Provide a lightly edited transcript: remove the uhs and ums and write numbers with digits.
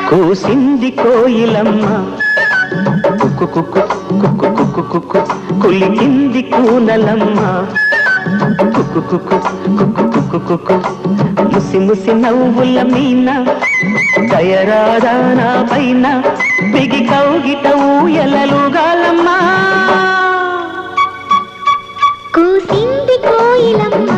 కూసింది కోయిలమ్మ కుక్కు కుక్కు కుక్కు కుక్కు కుక్కు కులికింది కూనలమ్మ కుక్కు కుక్కు కుక్కు కుక్కు కుక్కు ముసి ముసి నవ్వుల మీన దయరాదా నా పైన బిగి కౌగిట ఊయలలుగాలమ్మ కూసింది కోయిలమ్మ